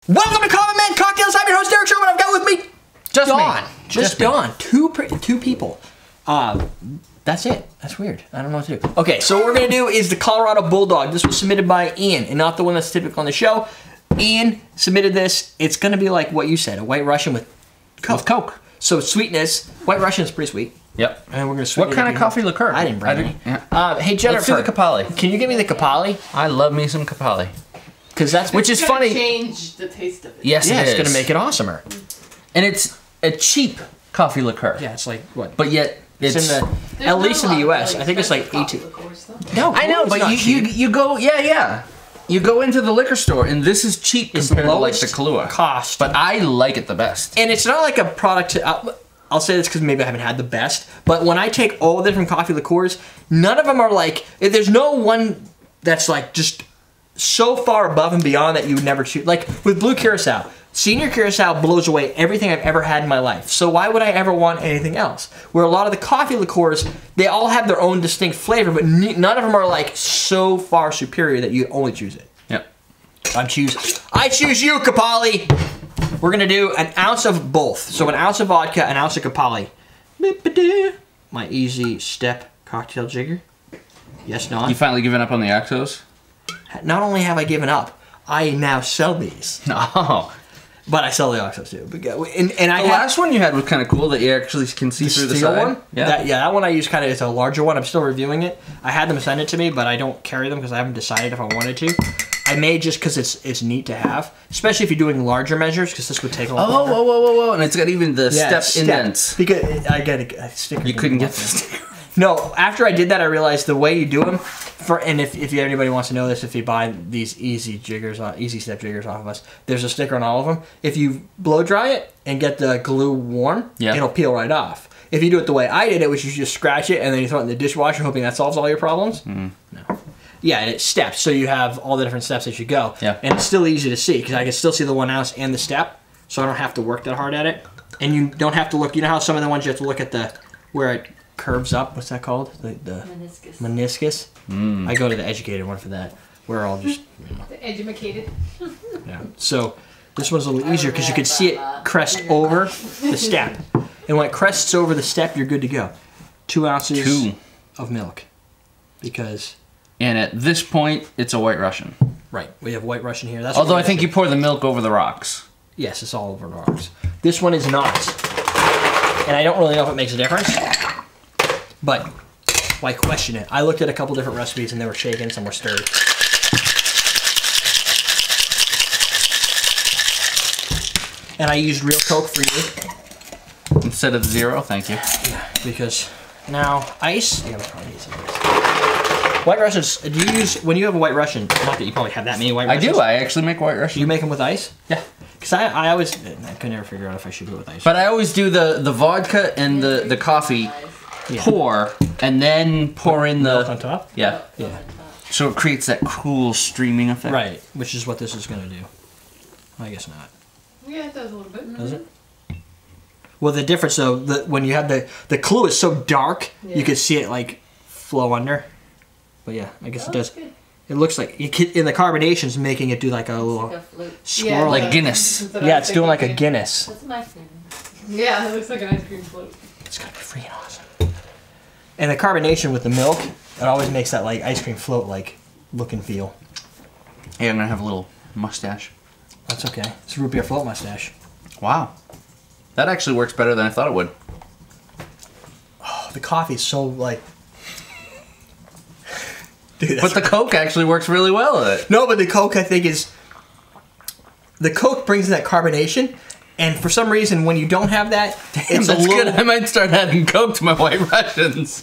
Welcome to Common Man Cocktails. I'm your host, Derek Sherman. I've got with me Just Dawn. Two people. That's it. That's weird. I don't know what to do. Okay, so what we're going to do is the Colorado Bulldog. This was submitted by Ian, and not the one that's typical on the show. Ian submitted this. It's going to be like what you said, a White Russian with Coke. So sweetness. White Russian is pretty sweet. Yep. And we're going to sweeten What kind of coffee liqueur? I didn't bring any. Yeah. Hey, Jennifer. Let's do the Capali. Can you give me the Capali? I love me some Capali. Because that's Which is funny. Change the taste of it. Yes, it's going to make it awesomer. And it's a cheap coffee liqueur. Yeah, it's like what? But yet it's in the at least in the U.S. I think it's like 18. No, I know, but you go you go into the liquor store and this is cheap compared to like the Kahlua cost. But I like it the best. And it's not like a product to. I'll say this because maybe I haven't had the best. But when I take all the different coffee liqueurs, none of them are like. There's no one that's like just so far above and beyond that you would never choose. Like with Blue Curacao. Senior Curacao blows away everything I've ever had in my life. So why would I ever want anything else? Where a lot of the coffee liqueurs, they all have their own distinct flavor, but none of them are like so far superior that you only choose it. Yep. I choose you, Capali. We're gonna do an ounce of both. So an ounce of vodka, an ounce of Capali. My easy step cocktail jigger. Yes, Don? You finally given up on the Oxos? Not only have I given up, I now sell these. No. But I sell the Oxos too. And the last one you had was kind of cool that you actually can see through the side. One? Yeah. That one I use kind of, it's a larger one. I'm still reviewing it. I had them send it to me, but I don't carry them because I haven't decided if I wanted to. I may just because it's neat to have, especially if you're doing larger measures, because this would take a lot longer. Whoa. And it's got even the step indents. Because I get a sticker. You couldn't get the sticker. No, after I did that, I realized the way you do them, and if anybody wants to know this, if you buy these easy step jiggers off of us, there's a sticker on all of them. If you blow dry it and get the glue warm, it'll peel right off. If you do it the way I did it, which is you just scratch it and then you throw it in the dishwasher, hoping that solves all your problems. No. Yeah, and it's steps, so you have all the different steps as you go. Yeah. And it's still easy to see, because I can still see the 1 ounce and the step, so I don't have to work that hard at it. And you don't have to look, you know how some of the ones you have to look at where it curves up, what's that called? The meniscus. I go to the educated one for that. We're all just the educated. Yeah. So this one's a little easier because you can see it crest over the step, and when it crests over the step, you're good to go. 2 ounces of milk, because. And at this point, it's a White Russian. Right. We have White Russian here. That's although I think you pour the milk over the rocks. Yes, it's all over the rocks. This one is not, and I don't really know if it makes a difference. But why question it? I looked at a couple different recipes and they were shaken, some were stirred. And I used real Coke for you. Instead of 0, thank you. Yeah, because now ice. Yeah, probably need some ice. White Russians, do you use, when you have a White Russian, not that you probably have that many White Russians. I do, I actually make White Russian. You make them with ice? Yeah. Because I could never figure out if I should do it with ice. But I always do the vodka and the coffee. Yeah. Pour and then pour in the milk on top. Yeah. So it creates that cool streaming effect. Right, which is what this is going to do. I guess not. Yeah, it does a little bit. Does it? Well, the difference though, when you have the clue is so dark, you can see it like flow under. But yeah, I guess it does. Good. It looks like in the carbonation's making it do like a little swirl, like Guinness. Yeah, it's doing like a Guinness. That's my favorite. Yeah, it looks like an ice cream float. It's gonna be freaking awesome. And the carbonation with the milk, it always makes that like ice cream float like look and feel. Hey, I'm gonna have a little mustache. That's okay. It's a root beer float mustache. Wow. That actually works better than I thought it would. Oh, the coffee's so like... Dude, but the Coke actually works really well with it. No, but the Coke I think is... The Coke brings that carbonation, and for some reason when you don't have that, it's that's good. I might start adding Coke to my White Russians.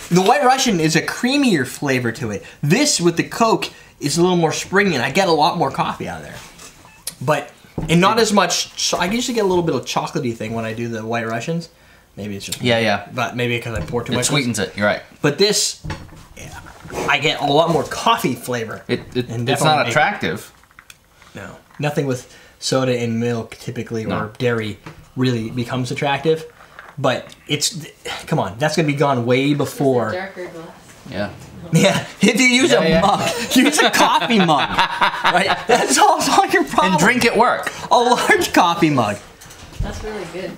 The White Russian is a creamier flavor to it. This with the Coke is a little more springy, and I get a lot more coffee out of there. But, and not as much, so I usually get a little bit of chocolatey thing when I do the White Russians. Maybe it's just... Yeah. But maybe because I pour too much. It sweetens it, you're right. But this, I get a lot more coffee flavor. It's not attractive. No. Nothing with soda and milk typically or dairy really becomes attractive. But it's, come on, that's going to be gone way before. Darker glass. Yeah. Yeah, if you use a mug, use a coffee mug. Right? That's all your problem. And drink at work. A large coffee mug. That's really good.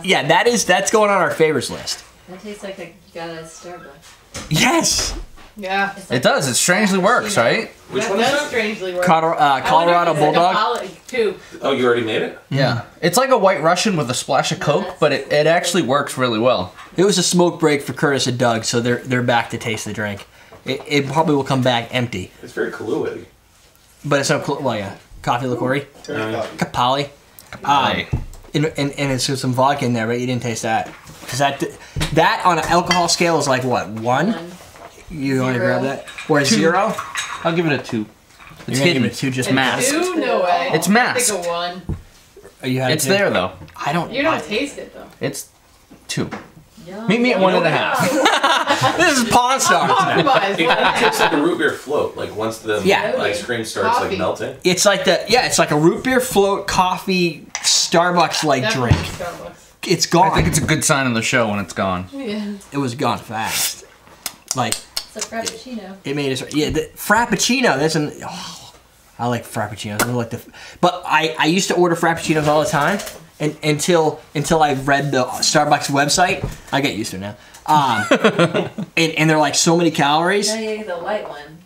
Yeah, that's going on our favorites list. That tastes like you got at Starbucks. Yes. Yeah. Like It does. It strangely works, right? Which That one is does that? strangely work. Colorado Bulldog. Too. Oh, you already made it? Yeah. It's like a White Russian with a splash of Coke, but it actually works really well. It was a smoke break for Curtis and Doug, so they're back to taste the drink. It probably will come back empty. It's very Kahlua-y. But it's not, well, yeah, coffee liqueur, Capali. And it's with some vodka in there, but you didn't taste that. Because that on an alcohol scale is like what, 1? You want to grab that? Or a 0? I'll give it a 2. It's You're hidden. Give it 2 just And masked. 2? No way. It's I masked. think a 1. Oh, you had It's a 2? there though. I don't. You don't taste it though. It's 2. Yum. Meet me at 1.5. This is Pawn Stars. Compromise. It tastes like a root beer float. Like once the ice cream starts Coffee. like melting. It's like it's like a root beer float coffee Starbucks like Definitely drink. Starbucks. It's gone. I think it's a good sign of the show when it's gone. Yeah. It was gone fast. Like It's a Frappuccino. it made us. Yeah, the Frappuccino. That's an. Oh, I like Frappuccinos. I like but I used to order Frappuccinos all the time, and until I read the Starbucks website. I get used to it now. And they're like so many calories. Now you get the light one.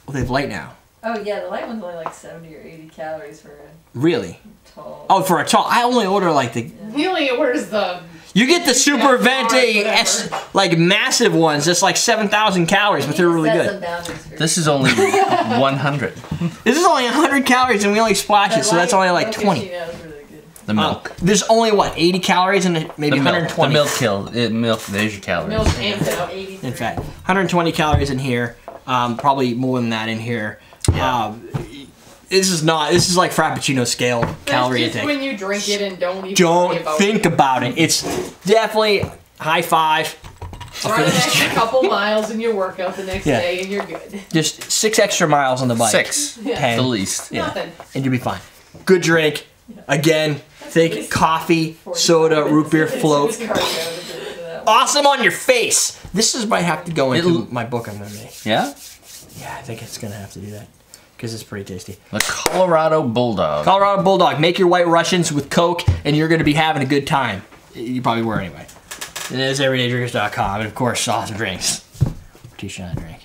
Well, they have light now. Oh yeah, the light one's only like 70 or 80 calories for a Really? tall. Oh, for a tall. I only order like the. He only orders the. You get the Super Yeah, Venti whatever. like massive ones. That's like 7,000 calories, but they're really good. This is only 100. This is only 100 calories, and we only splash it, so that's only like 20. The milk. There's only what 80 calories and maybe The milk. 120. The milk there's your calories. Milk and milk. In fact, 120 calories in here. Probably more than that in here. This is like Frappuccino scale calorie That's just intake. when you drink it and don't even worry Don't about think it. about it. It's definitely high five. Run an extra couple miles in your workout the next Yeah. day and you're good. Just 6 extra miles on the bike. 6. Yeah. 10. The least. Yeah. Nothing. And you'll be fine. Good drink. Again, think coffee, soda, root beer float. Awesome on your face. This might have to go into my book I'm gonna make. Yeah? Yeah, I think it's gonna have to do that because it's pretty tasty. The Colorado Bulldog. Colorado Bulldog. Make your White Russians with Coke, and you're gonna be having a good time. You probably were anyway. It is everydaydrinkers.com, and of course, awesome drinks. T-shirt drink.